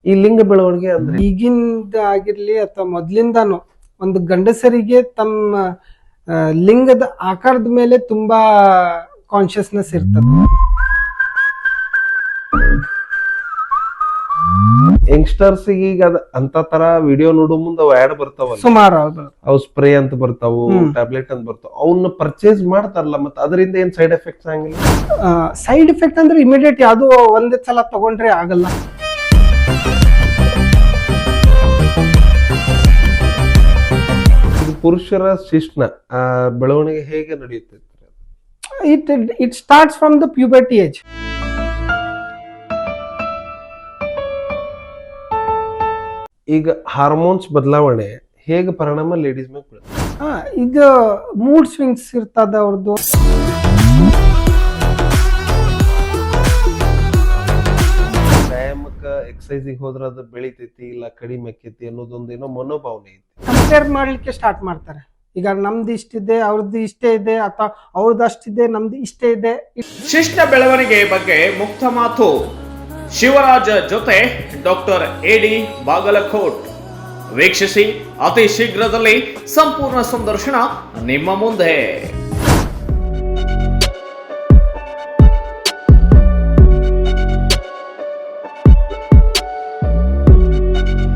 ಈ ಲಿಂಗ ಬೆಳವಣಿಗೆ ಅಂದ್ರೆ ಈಗಿಂದ ಆಗಿರ್ಲಿ ಅಥವಾ ಮೊದ್ಲಿಂದಾನು ಒಂದು ಗಂಡಸರಿಗೆ ತಮ್ಮ ಲಿಂಗದ ಆಕಾರದ ಮೇಲೆ ತುಂಬಾ ಕಾನ್ಶಿಯಸ್ನೆಸ್ ಇರ್ತದೆ. ಯಂಗ್ಸ್ಟರ್ಸ್ ಈಗ ಅಂತ ತರ ವಿಡಿಯೋ ನೋಡೋ ಮುಂದೆ ಅವ್ ಆಡ್ ಬರ್ತಾವಲ್ಲ, ಸುಮಾರು ಅವು ಸ್ಪ್ರೇ ಅಂತ ಬರ್ತಾವು, ಟ್ಯಾಬ್ಲೆಟ್ ಅಂತ ಬರ್ತಾವ, ಅವನ್ನ ಪರ್ಚೇಸ್ ಮಾಡ್ತಾರಲ್ಲ, ಮತ್ತೆ ಅದರಿಂದ ಏನ್ ಸೈಡ್ ಎಫೆಕ್ಟ್ಸ್ ಆಗಿಲ್ಲ? ಸೈಡ್ ಎಫೆಕ್ಟ್ ಅಂದ್ರೆ ಇಮಿಡಿಯೇಟ್ ಯಾವ್ದು ಒಂದೇ ಸಲ ತಗೊಂಡ್ರೆ ಆಗಲ್ಲ. ಪುರುಷರ ಶಿಶ್ನ ಬೆಳವಣಿಗೆ ಹೇಗೆ ನಡೆಯುತ್ತೆ? It starts from the puberty age. ಈಗ ಹಾರ್ಮೋನ್ಸ್ ಬದಲಾವಣೆ ಹೇಗೆ ಪರಿಣಾಮ ಲೇಡೀಸ್ ಮೇಲೆ ಬೀಳುತ್ತೆ? ಇದು ಮೂಡ್ ಸ್ವಿಂಗ್ಸ್ ಇರ್ತದ ಅವ್ರದ್ದು. ವ್ಯಾಯಾಮಕ್ಕ ಎಕ್ಸಸೈಸಿಗೆ ಹೋದ್ರ ಅದು ಬೆಳಿತೈತಿ ಇಲ್ಲ ಕಡಿಮೆ ಆಕೈತಿ ಅನ್ನೋದೊಂದೇನೋ ಮನೋಭಾವನೆ ಐತಿ. ಕಂಪೇರ್ ಮಾಡ್ಲಿಕ್ಕೆ ಸ್ಟಾರ್ಟ್ ಮಾಡ್ತಾರೆ. ಈಗ ನಮ್ದು ಇಷ್ಟಿದೆ, ಅವ್ರದ್ದು ಇಷ್ಟೇ ಇದೆ, ಅಥವಾ ಅವ್ರದ್ದು ಅಷ್ಟಿದೆ, ನಮ್ದು ಇಷ್ಟೇ ಇದೆ. ಶಿಷ್ಟ ಬೆಳವಣಿಗೆ ಬಗ್ಗೆ ಮುಕ್ತ ಮಾತು. ಶಿವರಾಜ್ ಜೊತೆ ಡಾಕ್ಟರ್ ಎಡಿ ಬಾಗಲಕೋಟ್. ವೀಕ್ಷಿಸಿ, ಅತಿ ಶೀಘ್ರದಲ್ಲಿ ಸಂಪೂರ್ಣ ಸಂದರ್ಶನ ನಿಮ್ಮ ಮುಂದೆ.